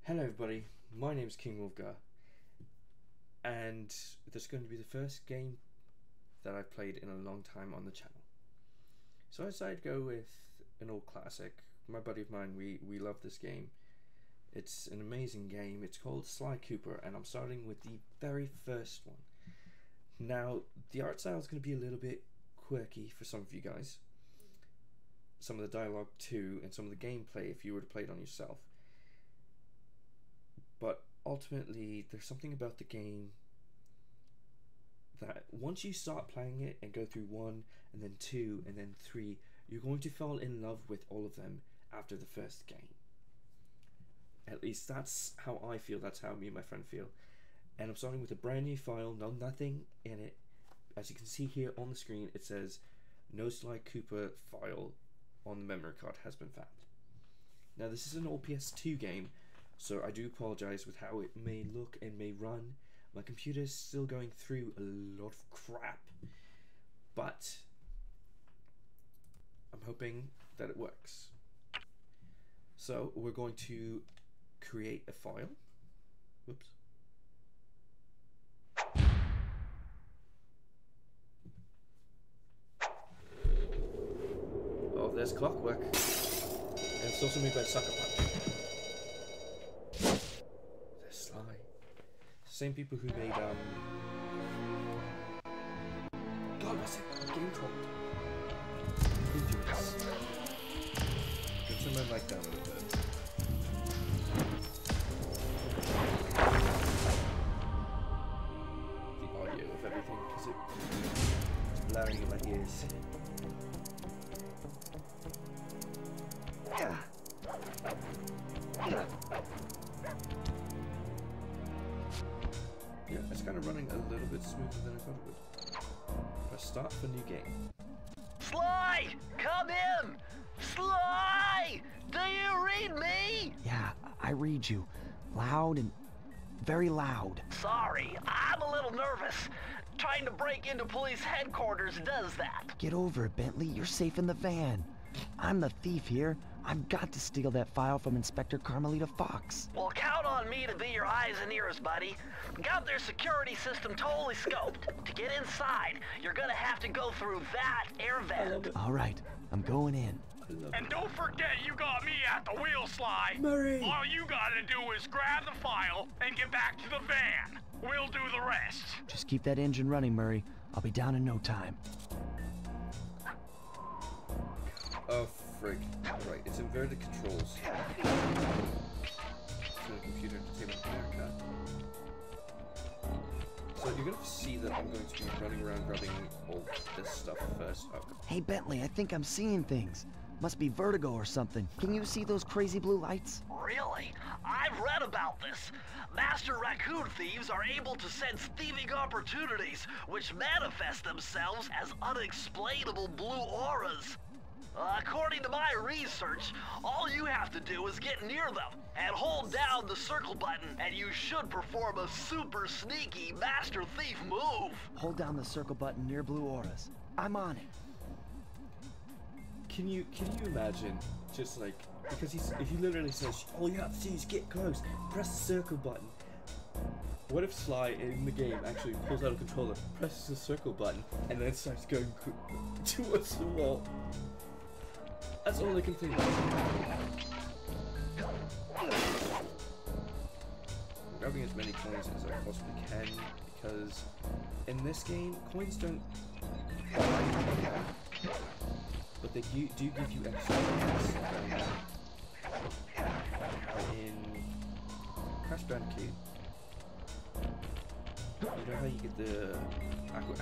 Hello everybody, my name is King Wolfgar, and this is going to be the first game that I've played in a long time on the channel. So I decided to go with an old classic. My buddy of mine, we love this game. It's an amazing game. It's called Sly Cooper, and I'm starting with the very first one. Now, the art style is going to be a little bit quirky for some of you guys. Some of the dialogue too, and some of the gameplay if you were to play it on yourself. But ultimately, there's something about the game that once you start playing it and go through 1 and then 2 and then 3, you're going to fall in love with all of them after the first game. At least that's how I feel, that's how me and my friend feel. And I'm starting with a brand new file, nothing in it. As you can see here on the screen, it says no Sly Cooper file on the memory card has been found. Now this is an old PS2 game, so I do apologize with how it may look and may run. My computer is still going through a lot of crap, but I'm hoping that it works. So we're going to create a file. Whoops. Oh, there's Clockwork. And it's also made by Sucker Punch. There's Sly. Same people who made God, what's that game called? Thievius. Can turn my mic down a little bit. The audio of everything, because it's blaring in my ears. Yeah, it's kind of running a little bit smoother than I thought it would. Press start for new game. Sly! Come in! Sly! Do you read me? Yeah, I read you. Loud and very loud. Sorry, I'm a little nervous. Trying to break into police headquarters does that. Get over it, Bentley. You're safe in the van. I'm the thief here. I've got to steal that file from Inspector Carmelita Fox. Well, count on me to be your eyes and ears, buddy. Got their security system totally scoped. To get inside, you're gonna have to go through that air vent. All right, I'm going in. And don't forget you got me at the wheel, Sly. Murray! All you gotta do is grab the file and get back to the van. We'll do the rest. Just keep that engine running, Murray. I'll be down in no time. Oh, frig. Right, it's inverted controls. So the computer entertainment America. So you're going to see that I'm going to be running around grabbing all this stuff first. Oh. Hey, Bentley, I think I'm seeing things. Must be vertigo or something. Can you see those crazy blue lights? Really? I've read about this. Master raccoon thieves are able to sense thieving opportunities, which manifest themselves as unexplainable blue auras. According to my research, all you have to do is get near them and hold down the circle button, and you should perform a super sneaky Master Thief move. Hold down the circle button near blue auras. I'm on it. Can you imagine, just like, because if he literally says, all you have to do is get close, press the circle button. What if Sly in the game actually pulls out a controller, presses the circle button, and then starts going towards the wall? That's all I can think of. I'm grabbing as many coins as I possibly can, because in this game, coins don't... but they do give you extra points. In Crash Bandicoot, you know how you get the Akkus?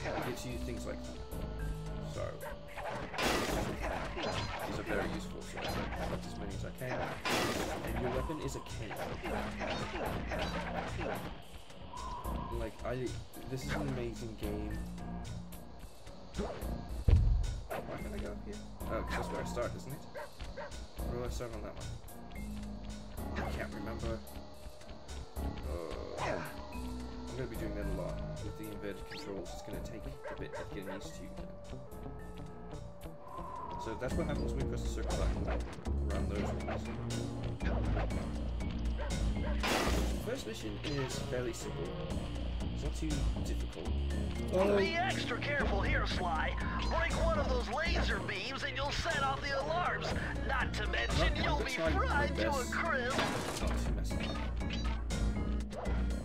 It gives you things like that. So, these are very useful, so I'll collect as many as I can. And your weapon is a cane. Like, this is an amazing game. Why can I go up here? Oh, because that's where I start, isn't it? Where do I start on that one? I can't remember. I'm going to be doing that a lot with the inverted controls. It's going to take a bit of getting used to. So that's what happens when we press the circle button around those ones. First mission is fairly simple. It's not too difficult. Be extra careful here, Sly. Break one of those laser beams and you'll set off the alarms. Not to mention you'll be fried to a crisp. Not too messy.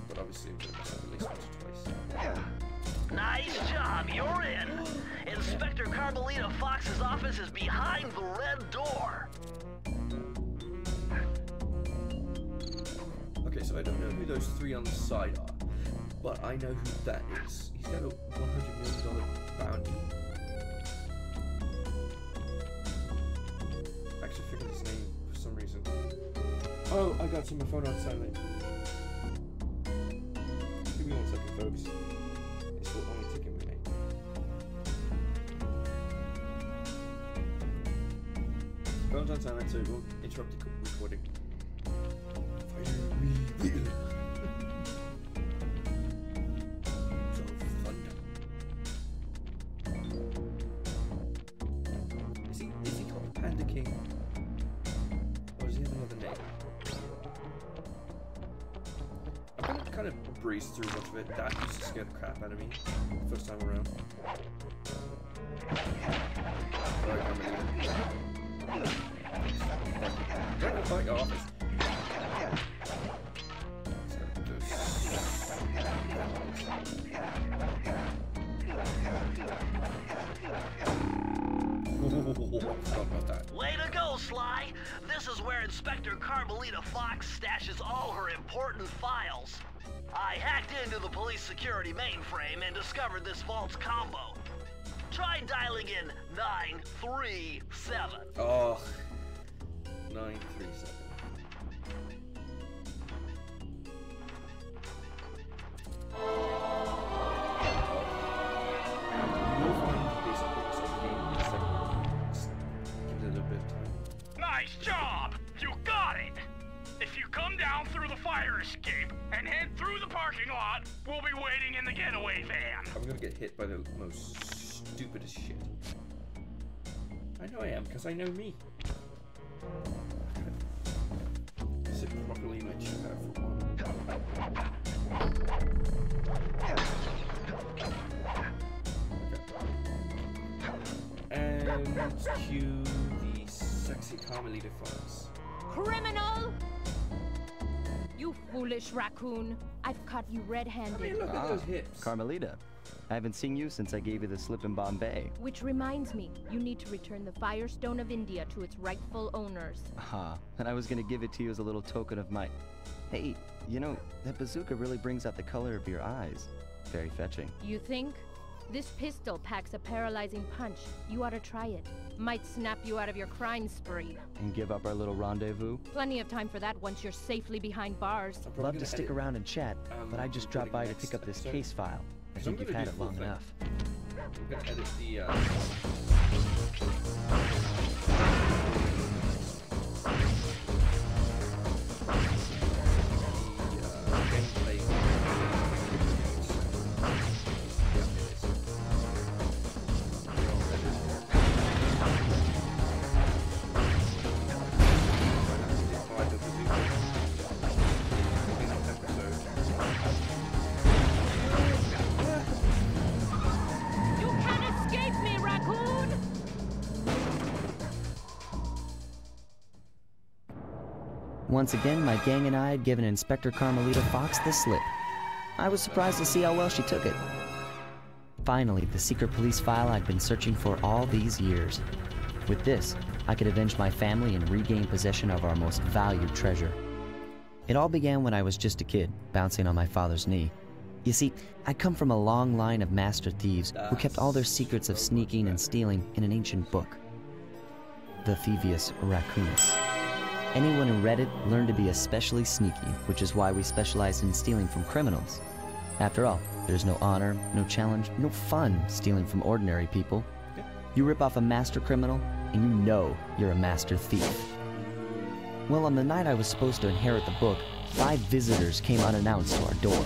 But obviously I'm going to mess up at least once or twice. Nice job, you're in. Inspector Carmelita Fox's office is behind the red door. Okay, so I don't know who those three on the side are, but I know who that is. He's got a $100 million bounty. I actually forgot his name for some reason. Oh, I got to my phone on silent. Give me 1 second, folks. It's will only take a minute. Phone's on silent, so it won't interrupt the recording. Is he called Panda King? Or does he have another name? I'm gonna kind of breeze through much of it. That used to scare the crap out of me first time around. Sorry, Carmelita. Right inside your office. Way to go, Sly! This is where Inspector Carmelita Fox stashes all her important files. I hacked into the police security mainframe and discovered this vault's combo. Try dialing in 937. Oh, 937. Nice job! You got it! If you come down through the fire escape and head through the parking lot, we'll be waiting in the getaway van. I'm gonna get hit by the most stupidest shit. I know I am, because I know me. Sit properly in my chair for one. And cue the sexy Carmelita Fox. Criminal! You foolish raccoon. I've caught you red-handed. I mean, look at those hips. Carmelita, I haven't seen you since I gave you the slip in Bombay. Which reminds me, you need to return the Firestone of India to its rightful owners. And I was gonna give it to you as a little token of my... Hey, you know, that bazooka really brings out the color of your eyes. Very fetching. You think? This pistol packs a paralyzing punch. You ought to try it. Might snap you out of your crime spree. And give up our little rendezvous? Plenty of time for that once you're safely behind bars. Love to stick around and chat, but I just dropped by to pick up this case file. I think you've had it long enough. I'm gonna edit the gameplay. Once again, my gang and I had given Inspector Carmelita Fox the slip. I was surprised to see how well she took it. Finally, the secret police file I'd been searching for all these years. With this, I could avenge my family and regain possession of our most valued treasure. It all began when I was just a kid, bouncing on my father's knee. You see, I come from a long line of master thieves who kept all their secrets of sneaking and stealing in an ancient book. The Thievius Raccoonus. Anyone who read it learned to be especially sneaky, which is why we specialize in stealing from criminals. After all, there's no honor, no challenge, no fun stealing from ordinary people. You rip off a master criminal, and you know you're a master thief. Well, on the night I was supposed to inherit the book, 5 visitors came unannounced to our door.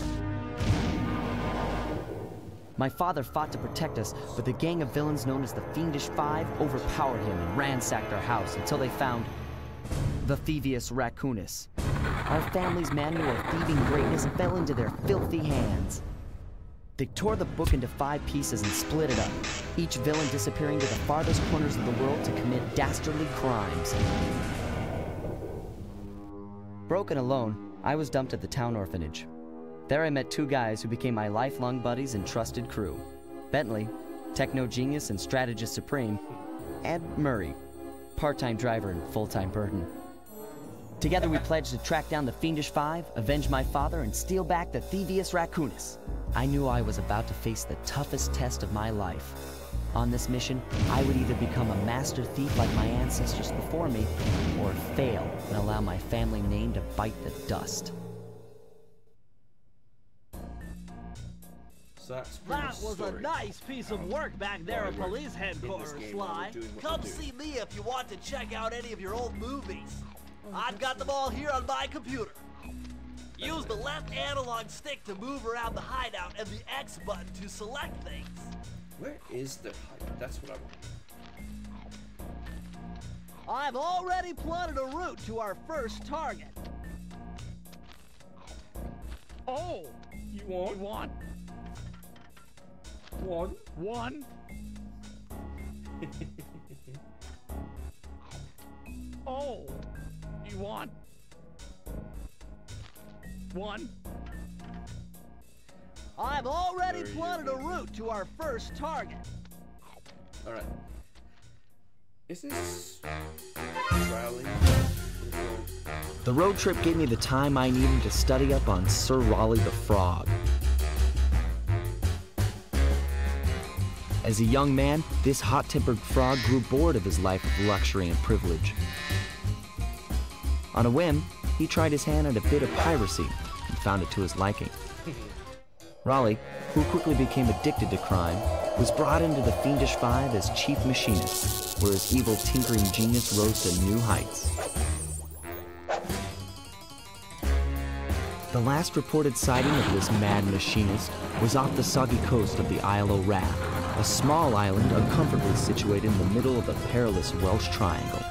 My father fought to protect us, but the gang of villains known as the Fiendish Five overpowered him and ransacked our house until they found... the Thievius Raccoonus. Our family's manual of thieving greatness fell into their filthy hands. They tore the book into 5 pieces and split it up, each villain disappearing to the farthest corners of the world to commit dastardly crimes. Broken alone, I was dumped at the town orphanage. There I met 2 guys who became my lifelong buddies and trusted crew. Bentley, techno genius and strategist supreme, and Murray, part-time driver and full-time burden. Together we pledged to track down the Fiendish Five, avenge my father, and steal back the Thievius Raccoonus. I knew I was about to face the toughest test of my life. On this mission, I would either become a master thief like my ancestors before me, or fail and allow my family name to bite the dust. So that's That was a nice piece of work back there at police headquarters, Sly. Come see me if you want to check out any of your old movies. I've got them all here on my computer. Use the left analog stick to move around the hideout and the X button to select things. Where is the hideout? That's what I want. I've already plotted a route to our first target. Oh! You want? One. One? One. Oh! You want? One. I've already plotted a route to our first target. Alright. Isn't this Raleigh? The road trip gave me the time I needed to study up on Sir Raleigh the Frog. As a young man, this hot-tempered frog grew bored of his life of luxury and privilege. On a whim, he tried his hand at a bit of piracy and found it to his liking. Raleigh, who quickly became addicted to crime, was brought into the Fiendish Five as chief machinist, where his evil tinkering genius rose to new heights. The last reported sighting of this mad machinist was off the soggy coast of the Isle o' Wrath, a small island uncomfortably situated in the middle of the perilous Welsh Triangle.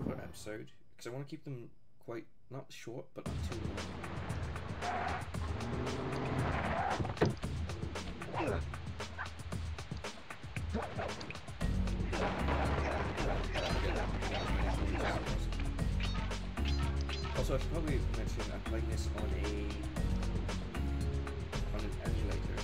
Per episode, because I want to keep them quite, not short, but not too long. Also, I should probably mention I'm playing this on an emulator,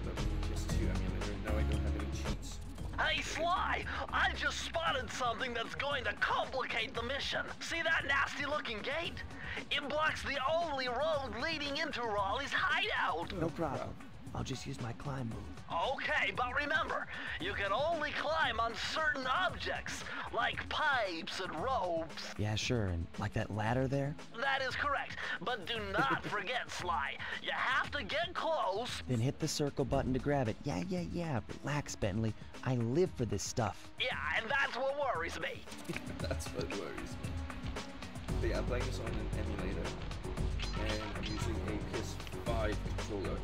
the PS2 emulator. No, I don't have any cheats. Hey, Sly! I just spotted something that's going to complicate the mission. See that nasty-looking gate? It blocks the only road leading into Raleigh's hideout. No problem. I'll just use my climb move. Okay, but remember, you can only climb on certain objects, like pipes and ropes. Yeah, sure, and like that ladder there? That is correct, but do not forget, Sly. You have to get close. Then hit the circle button to grab it. Yeah. Relax, Bentley. I live for this stuff. Yeah, and that's what worries me. That's what worries me. But yeah, I'm playing this on an emulator, and I'm using a PS5 controller,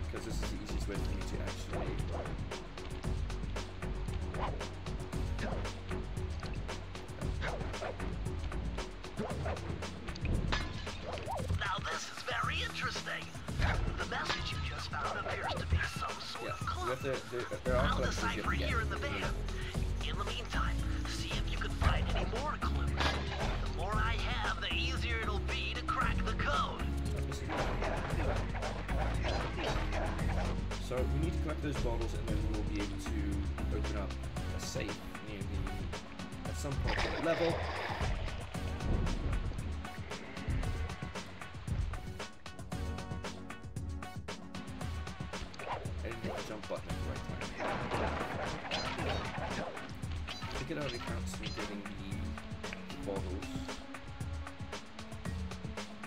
because this is the easiest way for me to actually Now this is very interesting. The message you just found appears to be some sort of clue. there are I'll clues you decipher have to get. here in the van. In the meantime, see if you can find any more clues. The more I have, the easier it'll be to crack the code. So we need to collect those bottles, and then we'll be able to open up a safe near at some point on the level. And hit the jump button at the right time. I think it already counts me getting the bottles.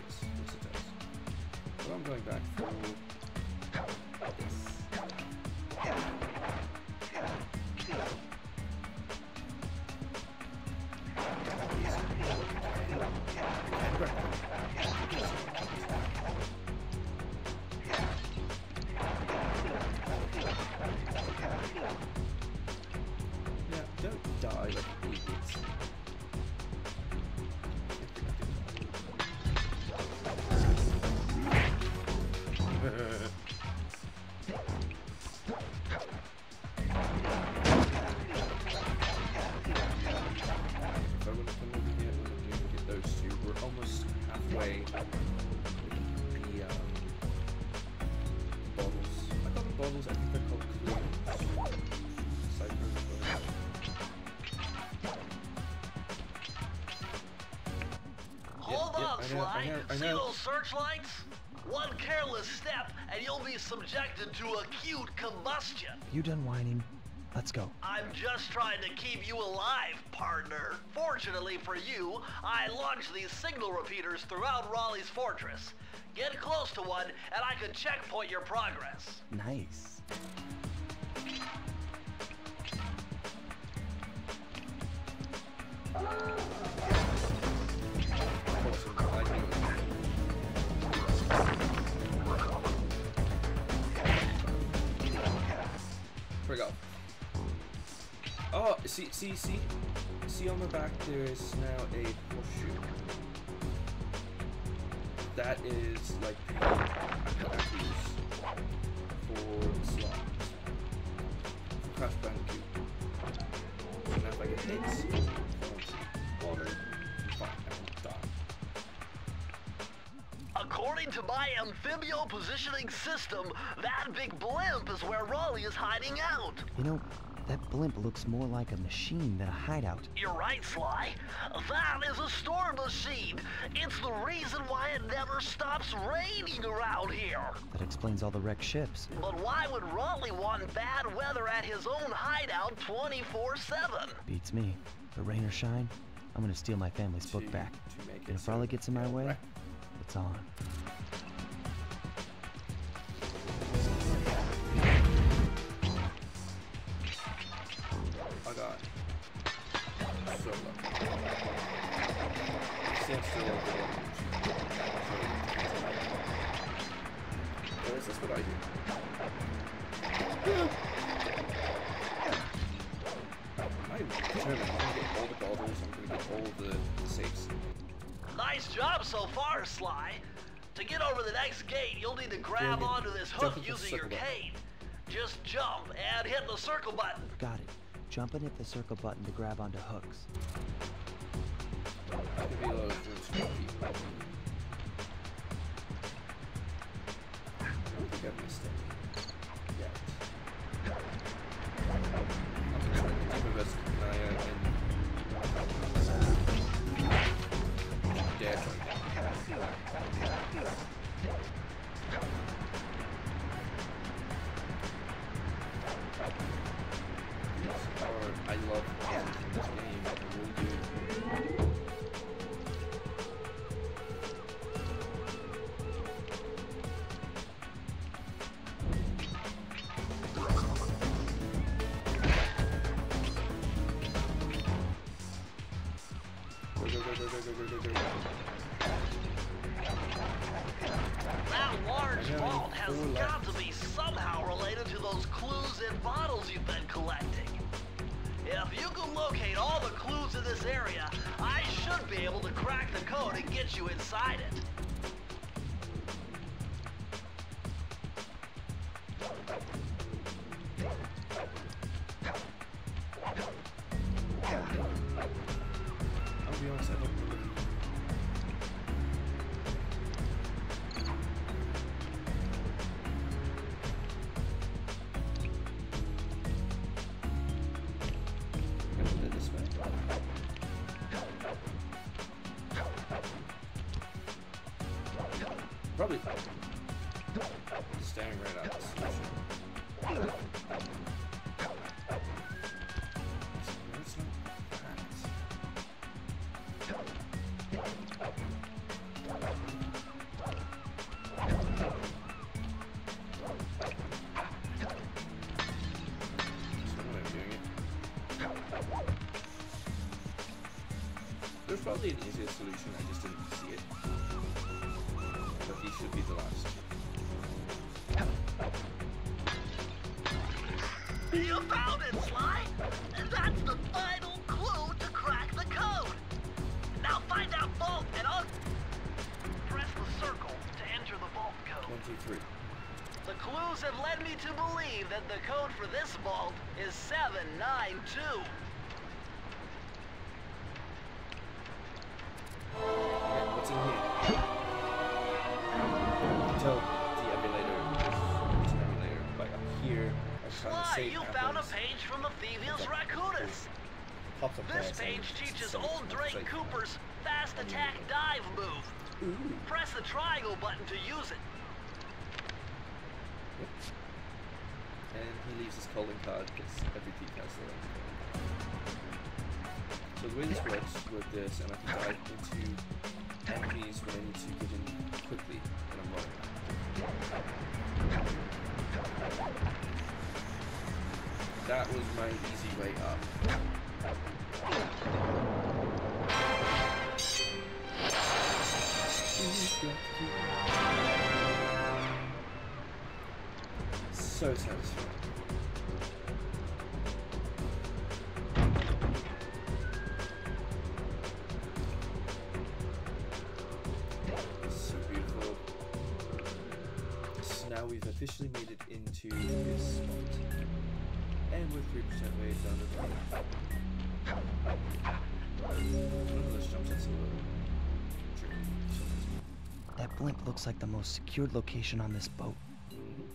Yes, it does. Well, I'm going back for this. away the bottles. I got the bottles, I think they're called clues. Ciphers, whatever. Hold Yep, on, I Sly. know. See those searchlights? One careless step, and you'll be subjected to acute combustion. You done whining? Let's go. I'm just trying to keep you alive, partner. Fortunately for you, I launched these signal repeaters throughout Raleigh's fortress. Get close to one, and I can checkpoint your progress. Nice. Where we go? Oh, see on the back there is now a horseshoe. That is like the actors for slots. Crash Bandicoot. So now if I get hits, water, fine, I won't die. According to my amphibio positioning system, that big blimp is where Raleigh is hiding out. You know, that blimp looks more like a machine than a hideout. You're right, Sly. That is a storm machine. It's the reason why it never stops raining around here. That explains all the wrecked ships. But why would Raleigh want bad weather at his own hideout 24/7? Beats me. But rain or shine, I'm gonna steal my family's book back. To make it And if Raleigh gets in my way, right. it's on. I got so lucky. Stand still over there. Or is this what I do? I'm determined. I'm gonna get all the bottles. I'm gonna get all the safes. Nice job so far, Sly. To get over the next gate, you'll need to grab Brilliant. onto this Jump hook into the using your circle button. cane. Just jump and hit the circle button. Got it. Jump and hit the circle button to grab onto hooks. That could be a lot of room for people. I don't think I've missed it yet. I'm gonna try to do my best to keep an eye out and dash on it. I love this game. I really do. Go. That large Yeah, vault has 4 got left. to be somehow related to those clues and bottles you've been collecting. If you can locate all the clues in this area, I should be able to crack the code and get you inside it. I'll be honest, I don't remember. This way. Probably staring right at the solution. No, it's not that. That's not how I'm doing it. There's probably an easier solution, I just didn't see it. But these should be the last. You found it, Sly! And that's the final clue to crack the code! Now find that vault and press the circle to enter the vault code. 1, 2, 3. The clues have led me to believe that the code for this vault is 792. Alright, what's in here? pops up This there, page so teaches so old Drake like, Cooper's fast attack dive move. ooh. Press the triangle button to use it. Yep. And he leaves his calling card because every thief has their own calling card. So the way this works with this, and I can dive into enemies when I need to get in quickly when I'm running. That was my easy way up. So satisfying. So beautiful. So now we've officially made it into this spot. And we're 3% way down the road. One of those jumps is a little tricky. That blimp looks like the most secured location on this boat.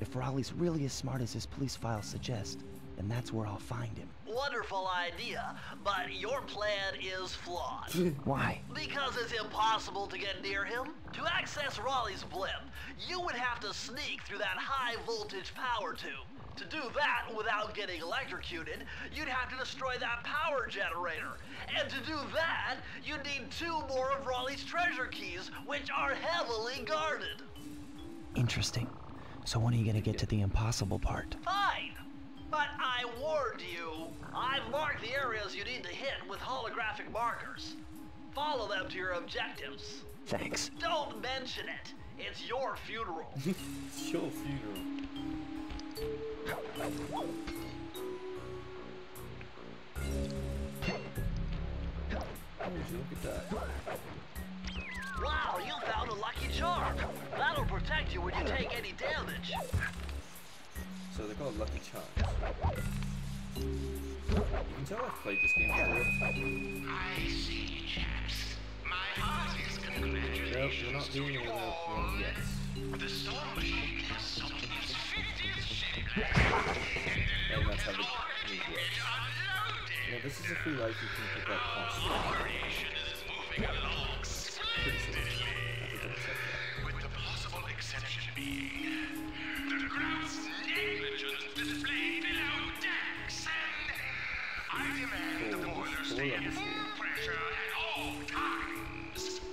If Raleigh's really as smart as his police files suggest, then that's where I'll find him. Wonderful idea, but your plan is flawed. Why? Because it's impossible to get near him. To access Raleigh's blimp, you would have to sneak through that high voltage power tube. To do that without getting electrocuted, you'd have to destroy that power generator. And to do that, you'd need 2 more of Raleigh's treasure keys, which are heavily guarded. Interesting. So when are you gonna get to the impossible part? Fine. But I warned you. I've marked the areas you need to hit with holographic markers. Follow them to your objectives. Thanks. Don't mention it. It's your funeral. It's your funeral. Oh, would you look at that? Wow, you found a lucky charm. That'll protect you when you take any damage. So they're called Lucky Charms. You can tell I've played this game before. I see, chaps. My heartiest Nope, congratulations we're not to doing you another all. one yet. The storm machine has some infinity of shady blast, And that's how the move works. unloaded. Now this is a free life you can pick up constantly. Operation is moving along Pretty soon. I splendidly. think I said that. With the possible exception being the gross negligence displayed below decks, and I demand the boilers stay at full pressure at all times.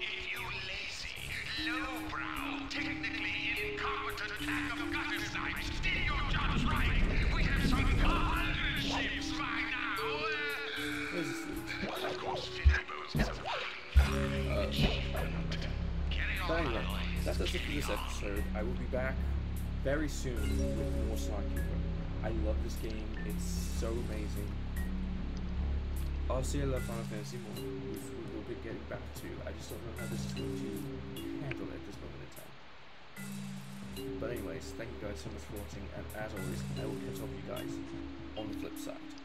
If you lazy, lowbrow, technically incompetent pack of gutter snipes did your jobs right, we'd have sunk 100 ships by now. Where's this lead? But of course, filling boats is a But anyway, that does it for this episode. I will be back very soon with more Sly Cooper. I love this game. It's so amazing. Obviously, I love Final Fantasy more, which we will be getting back to. I just don't know how this is going to handle at this moment in time. But anyways, thank you guys so much for watching, and as always, I will catch up with you guys on the flip side.